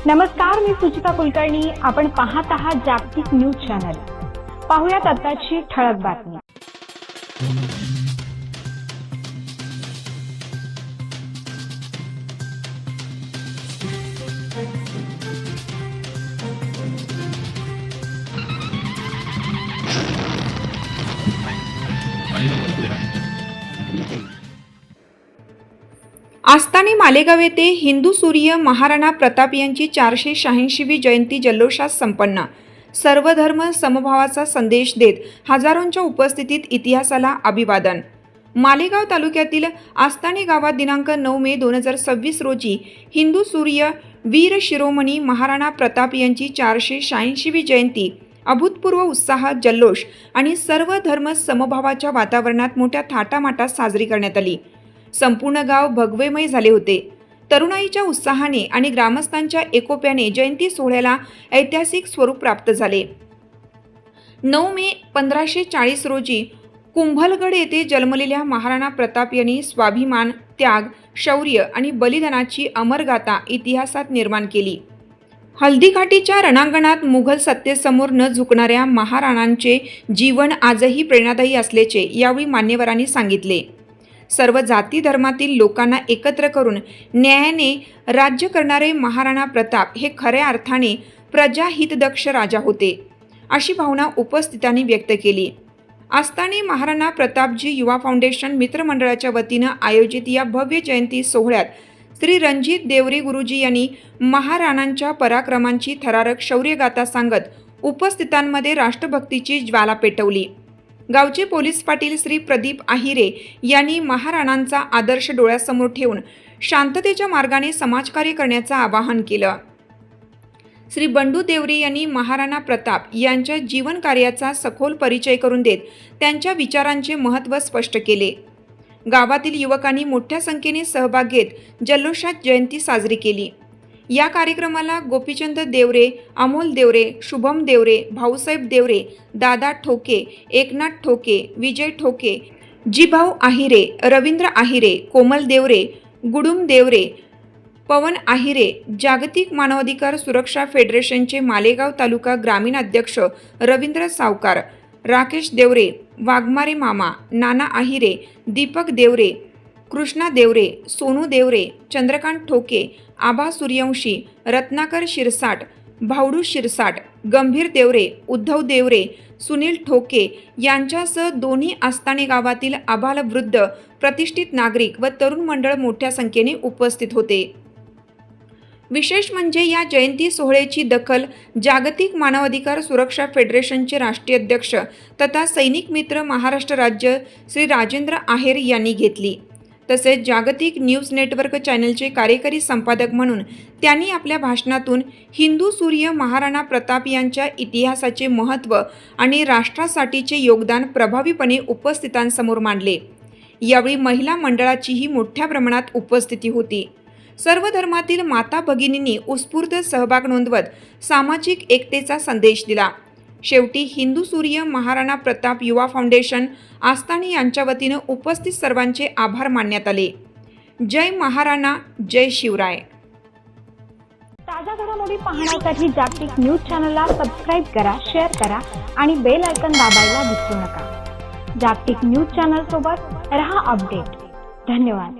नमस्कार, मी सुचिता कुलकर्णी. आपण पाहत आहात जागतिक न्यूज चॅनल. पाहुयात आताची ठळक बातमी. आस्ताने मालेगाव येथे हिंदू सूर्य महाराणा प्रताप यांची 486वी जयंती जल्लोषात संपन्न. सर्व धर्म समभावाचा संदेश देत हजारोंच्या उपस्थितीत इतिहासाला अभिवादन. मालेगाव तालुक्यातील आस्ताने गावात दिनांक 9 मे 2026 रोजी हिंदू सूर्य वीर शिरोमणी महाराणा प्रताप यांची 486वी जयंती अभूतपूर्व उत्साह, जल्लोष आणि सर्व धर्म समभावाच्या वातावरणात मोठ्या थाटामाटात साजरी करण्यात आली. संपूर्ण गाव भगवेमय झाले होते. तरुणाईच्या उत्साहाने आणि ग्रामस्थांच्या एकोप्याने जयंती सोहळ्याला ऐतिहासिक स्वरूप प्राप्त झाले. 9 मे 1540 रोजी कुंभलगड येथे जन्मलेल्या महाराणा प्रताप यांनी स्वाभिमान, त्याग, शौर्य आणि बलिदानाची अमरगाथा इतिहासात निर्माण केली. हल्दीघाटीच्या रणांगणात मुघल सत्तेसमोर न झुकणाऱ्या महाराणांचे जीवन आजही प्रेरणादायी असल्याचे यावेळी मान्यवरांनी सांगितले. सर्व जाती धर्मातील लोकांना एकत्र करून न्यायाने राज्य करणारे महाराणा प्रताप हे खऱ्या अर्थाने प्रजाहितदक्ष राजा होते, अशी भावना उपस्थितांनी व्यक्त केली. आस्ताने महाराणा प्रतापजी युवा फाउंडेशन मित्रमंडळाच्या वतीनं आयोजित या भव्य जयंती सोहळ्यात श्री रणजित देवरे गुरुजी यांनी महाराणांच्या पराक्रमांची थरारक शौर्यगाथा सांगत उपस्थितांमध्ये राष्ट्रभक्तीची ज्वाला पेटवली. गावचे पोलीस पाटील श्री प्रदीप आहिरे यांनी महाराणांचा आदर्श डोळ्यासमोर ठेवून शांततेच्या मार्गाने समाजकार्य करण्याचं आवाहन केलं. श्री बंडू देवरे यांनी महाराणा प्रताप यांच्या जीवन कार्याचा सखोल परिचय करून देत त्यांच्या विचारांचे महत्त्व स्पष्ट केले. गावातील युवकांनी मोठ्या संख्येने सहभाग घेत जल्लोषात जयंती साजरी केली. या कार्यक्रमाला गोपीचंद देवरे, अमोल देवरे, शुभम देवरे, भाऊसाहेब देवरे, दादा ठोके, एकनाथ ठोके, विजय ठोके, जीभाऊ आहिरे, रवींद्र आहिरे, कोमल देवरे, गुडुम देवरे, पवन आहिरे, जागतिक मानवाधिकार सुरक्षा फेडरेशनचे मालेगाव तालुका ग्रामीण अध्यक्ष रवींद्र सावकार, राकेश देवरे, वाघमारे मामा, नाना आहिरे, दीपक देवरे, कृष्णा देवरे, सोनू देवरे, चंद्रकांत ठोके, आबा सूर्यवंशी, रत्नाकर शिरसाट, भावडू शिरसाट, गंभीर देवरे, उद्धव देवरे, सुनील ठोके यांच्यासह दोन्ही आस्ताने गावातील आबालवृद्ध, प्रतिष्ठित नागरिक व तरुण मंडळ मोठ्या संख्येने उपस्थित होते. विशेष म्हणजे या जयंती सोहळ्याची दखल जागतिक मानवाधिकार सुरक्षा फेडरेशनचे राष्ट्रीय अध्यक्ष तथा सैनिक मित्र महाराष्ट्र राज्य श्री राजेंद्र आहेर यांनी घेतली. तसेच जागतिक न्यूज नेटवर्क चॅनलचे कार्यकारी संपादक म्हणून त्यांनी आपल्या भाषणातून हिंदू सूर्य महाराणा प्रताप यांच्या इतिहासाचे महत्त्व आणि राष्ट्रासाठीचे योगदान प्रभावीपणे उपस्थितांसमोर मांडले. यावेळी महिला मंडळाचीही मोठ्या प्रमाणात उपस्थिती होती. सर्व धर्मातील माता भगिनींनी उत्स्फूर्त सहभाग नोंदवत सामाजिक एकतेचा संदेश दिला. शेवटी हिंदू सूर्य महाराणा प्रताप युवा फाउंडेशन आस्ताने यांच्या वतीनं उपस्थित सर्वांचे आभार मानण्यात आले. जय महाराणा, जय शिवराय. ताज्या घडामोडी पाहण्यासाठी जागतिक न्यूज चॅनलला सबस्क्राईब करा, शेअर करा आणि बेल आयकॉन दाबायला विसरू नका. जागतिक न्यूज चॅनल सोबत रहा अपडेट. धन्यवाद.